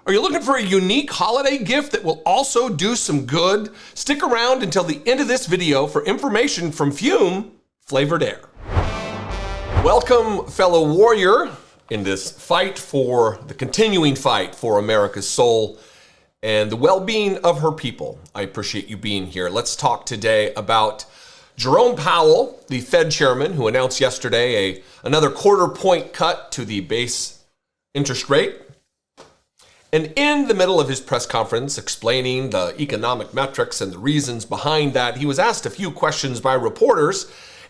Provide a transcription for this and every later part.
Are you looking for a unique holiday gift that will also do some good? Stick around until the end of this video for information from Fume Flavored Air. Welcome, fellow warrior, in this the continuing fight for America's soul and the well-being of her people. I appreciate you being here. Let's talk today about Jerome Powell, the Fed chairman, who announced yesterday another quarter-point cut to the base interest rate. And in the middle of his press conference explaining the economic metrics and the reasons behind that, he was asked a few questions by reporters,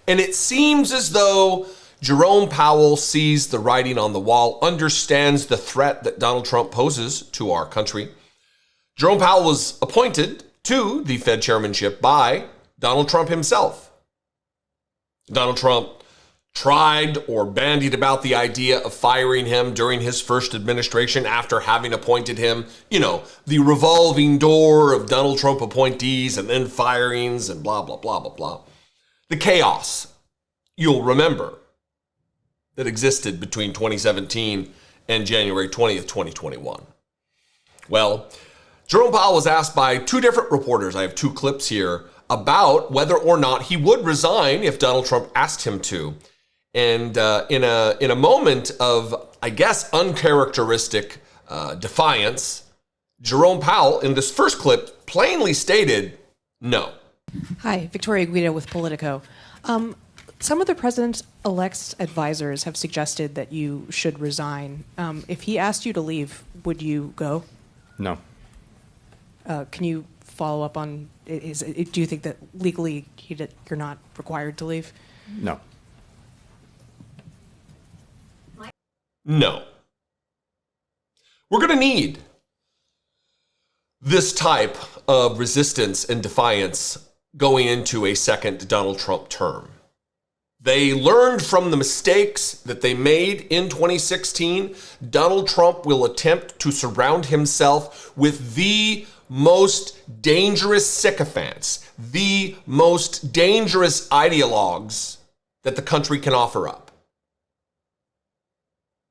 and it seems as though Jerome Powell sees the writing on the wall, understands the threat that Donald Trump poses to our country. Jerome Powell was appointed to the Fed chairmanship by Donald Trump himself. Donald Trump tried or bandied about the idea of firing him during his first administration after having appointed him, the revolving door of Donald Trump appointees and then firings and blah, blah, blah, blah, blah. The chaos, you'll remember, that existed between 2017 and January 20th, 2021. Well, Jerome Powell was asked by two different reporters, I have two clips here, about whether or not he would resign if Donald Trump asked him to. And in a moment of, I guess, uncharacteristic defiance, Jerome Powell, in this first clip, plainly stated no. Hi, Victoria Guida with Politico. Some of the president-elect's advisors have suggested that you should resign. If he asked you to leave, would you go? No. Can you follow up on, do you think that legally you're not required to leave? No. No. We're going to need this type of resistance and defiance going into a second Donald Trump term. They learned from the mistakes that they made in 2016. Donald Trump will attempt to surround himself with the most dangerous sycophants, the most dangerous ideologues that the country can offer up.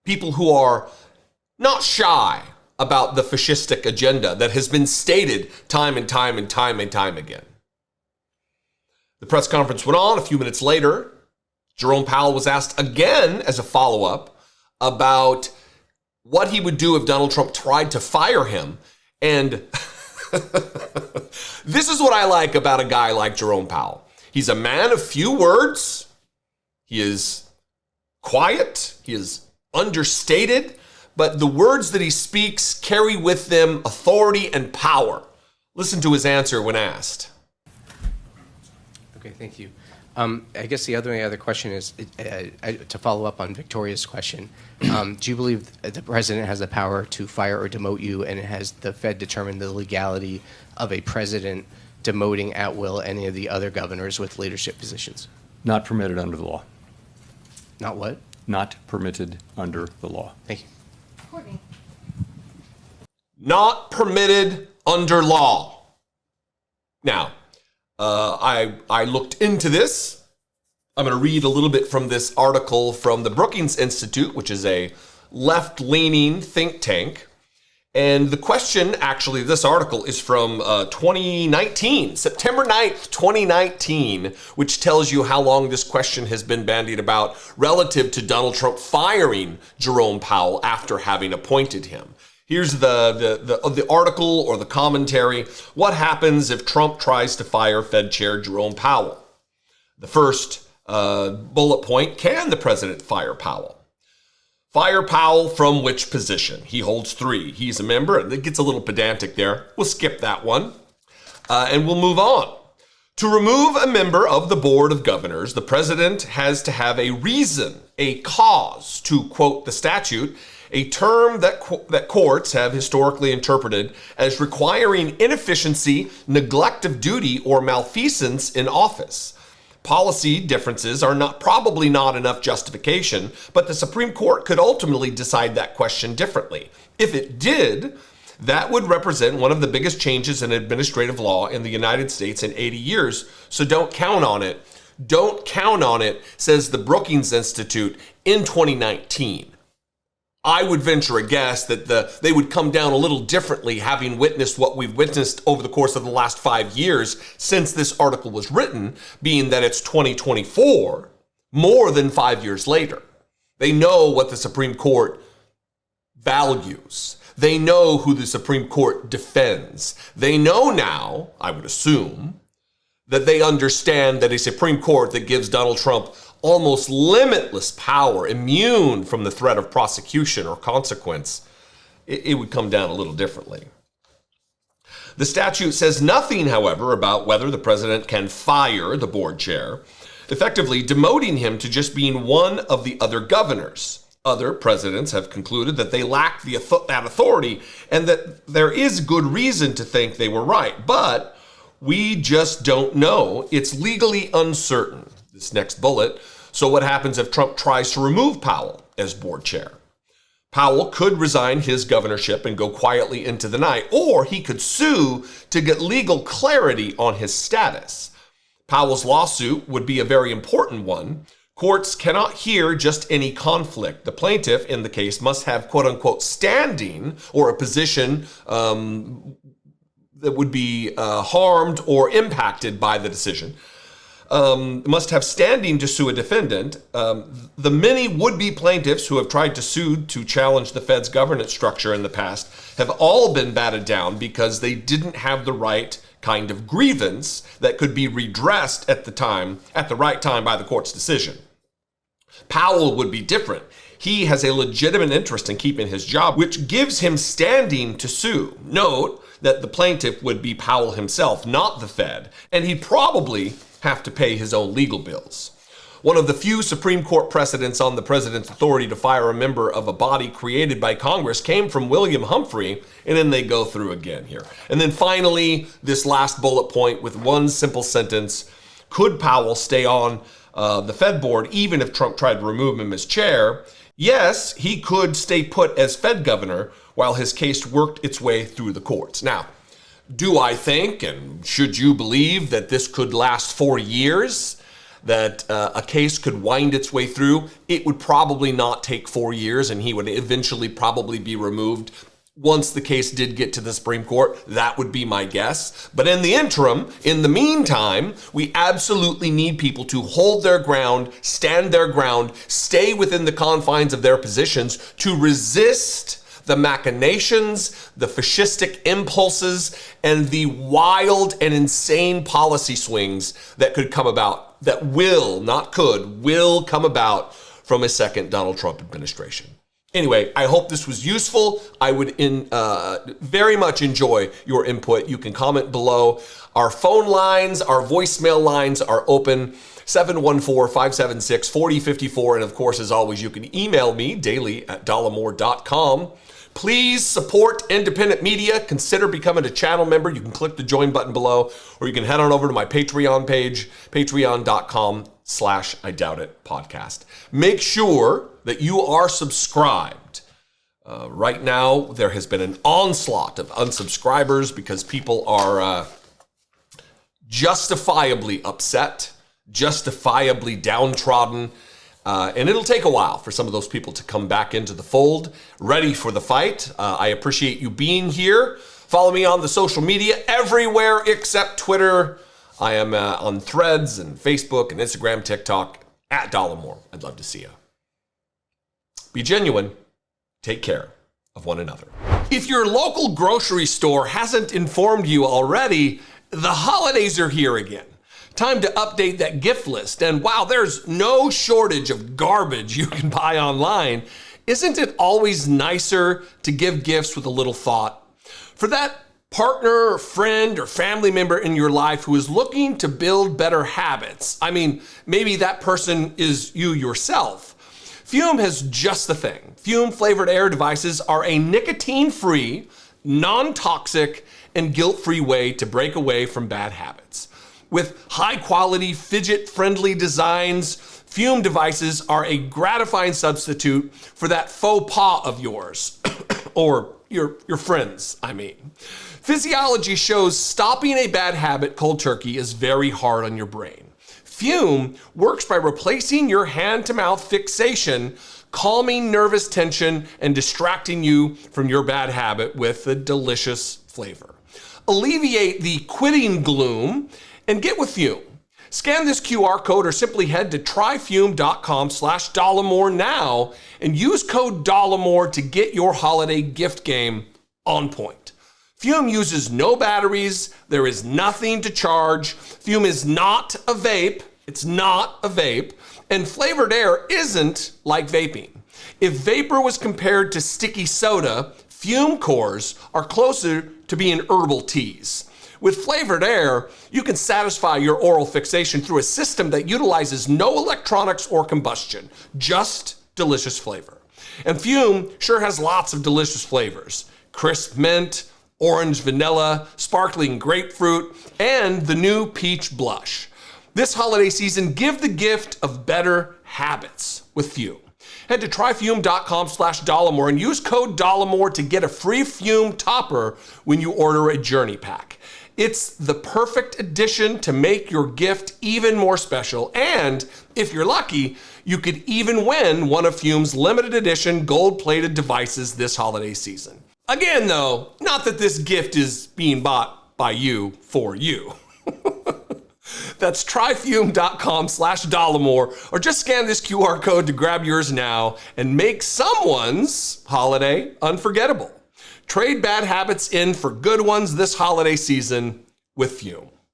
People who are not shy about the fascistic agenda that has been stated time and time and time and time again. The press conference went on. A few minutes later, Jerome Powell was asked again as a follow-up about what he would do if Donald Trump tried to fire him. And this is what I like about a guy like Jerome Powell. He's a man of few words. He is quiet. He is understated, but the words that he speaks carry with them authority and power. Listen to his answer when asked. Okay, thank you. I guess the other question is to follow up on Victoria's question. Do you believe the president has the power to fire or demote you, and has the Fed determined the legality of a president demoting at will any of the other governors with leadership positions? Not permitted under the law. Not what? Not permitted under the law. Thank you. Courtney. Not permitted under law. Now, I looked into this. I'm going to read a little bit from this article from the Brookings Institute, which is a left-leaning think tank. And the question, actually, this article is from 2019, September 9th, 2019, which tells you how long this question has been bandied about relative to Donald Trump firing Jerome Powell after having appointed him. Here's the article or the commentary. What happens if Trump tries to fire Fed Chair Jerome Powell? The first bullet point, can the president fire Powell? Fire Powell from which position? He holds 3. He's a member, and it gets a little pedantic there. We'll skip that one, and we'll move on. To remove a member of the Board of Governors, the president has to have a reason, a cause, to quote the statute, a term that courts have historically interpreted as requiring inefficiency, neglect of duty, or malfeasance in office. Policy differences are probably not enough justification, but the Supreme Court could ultimately decide that question differently. If it did, that would represent one of the biggest changes in administrative law in the United States in 80 years. So don't count on it. Don't count on it, says the Brookings Institute in 2019. I would venture a guess that they would come down a little differently, having witnessed what we've witnessed over the course of the last 5 years since this article was written, being that it's 2024, more than 5 years later. They know what the Supreme Court values. They know who the Supreme Court defends. They know now, I would assume, that they understand that a Supreme Court that gives Donald Trump almost limitless power, immune from the threat of prosecution or consequence, it would come down a little differently. The statute says nothing, however, about whether the president can fire the board chair, effectively demoting him to just being one of the other governors. Other presidents have concluded that they lack that authority and that there is good reason to think they were right, but we just don't know. It's legally uncertain. This next bullet. So what happens if Trump tries to remove Powell as board chair? Powell could resign his governorship and go quietly into the night, or he could sue to get legal clarity on his status. Powell's lawsuit would be a very important one. Courts cannot hear just any conflict. The plaintiff in the case must have quote unquote standing or a position that would be harmed or impacted by the decision. Must have standing to sue a defendant. The many would-be plaintiffs who have tried to sue to challenge the Fed's governance structure in the past have all been batted down because they didn't have the right kind of grievance that could be redressed at the right time by the court's decision. Powell would be different. He has a legitimate interest in keeping his job, which gives him standing to sue. Note that the plaintiff would be Powell himself, not the Fed, and he'd probably have to pay his own legal bills. One of the few Supreme Court precedents on the president's authority to fire a member of a body created by Congress came from William Humphrey, and then they go through again here. And then finally, this last bullet point with one simple sentence: could Powell stay on the Fed board even if Trump tried to remove him as chair? Yes, he could stay put as Fed governor while his case worked its way through the courts. Now, do I think, and should you believe, that this could last 4 years? That a case could wind its way through? It would probably not take 4 years, and he would eventually probably be removed once the case did get to the Supreme Court. That would be my guess. But in the interim, in the meantime, we absolutely need people to hold their ground, stand their ground, stay within the confines of their positions to resist the machinations, the fascistic impulses, and the wild and insane policy swings that could come about, that will, not could, will come about from a second Donald Trump administration. Anyway, I hope this was useful. I would very much enjoy your input. You can comment below. Our phone lines, our voicemail lines are open. 714-576-4054. And of course, as always, you can email me daily@dollemore.com. Please support independent media. Consider becoming a channel member. You can click the join button below, or you can head on over to my Patreon page, patreon.com/IDoubtIt podcast. Make sure that you are subscribed. Right now, there has been an onslaught of unsubscribers because people are justifiably upset, justifiably downtrodden. And it'll take a while for some of those people to come back into the fold, ready for the fight. I appreciate you being here. Follow me on the social media everywhere except Twitter. I am on Threads and Facebook and Instagram, TikTok, @Dollemore. I'd love to see you. Be genuine. Take care of one another. If your local grocery store hasn't informed you already, the holidays are here again. Time to update that gift list. And while there's no shortage of garbage you can buy online, isn't it always nicer to give gifts with a little thought? For that partner, or friend, or family member in your life who is looking to build better habits. I mean, maybe that person is you yourself. Fume has just the thing. Fume flavored air devices are a nicotine-free, non-toxic, and guilt-free way to break away from bad habits. With high-quality, fidget-friendly designs, Fume devices are a gratifying substitute for that faux pas of yours, or your friends, I mean. Physiology shows stopping a bad habit cold turkey is very hard on your brain. Fume works by replacing your hand-to-mouth fixation calming nervous tension and distracting you from your bad habit with a delicious flavor. Alleviate the quitting gloom and get with Fume. Scan this QR code or simply head to tryfume.com/Dollemore now and use code Dollemore to get your holiday gift game on point. Fume uses no batteries. There is nothing to charge. Fume is not a vape. It's not a vape. And flavored air isn't like vaping. If vapor was compared to sticky soda, Fume cores are closer to being herbal teas. With flavored air, you can satisfy your oral fixation through a system that utilizes no electronics or combustion, just delicious flavor. And Fume sure has lots of delicious flavors: crisp mint, orange vanilla, sparkling grapefruit, and the new peach blush. This holiday season, give the gift of better habits with Fume. Head to tryfume.com/Dollemore and use code Dollemore to get a free Fume topper when you order a journey pack. It's the perfect addition to make your gift even more special. And if you're lucky, you could even win one of Fume's limited edition gold-plated devices this holiday season. Again, though, not that this gift is being bought by you for you. That's tryfume.com/Dollemore, or just scan this QR code to grab yours now and make someone's holiday unforgettable. Trade bad habits in for good ones this holiday season with Fume.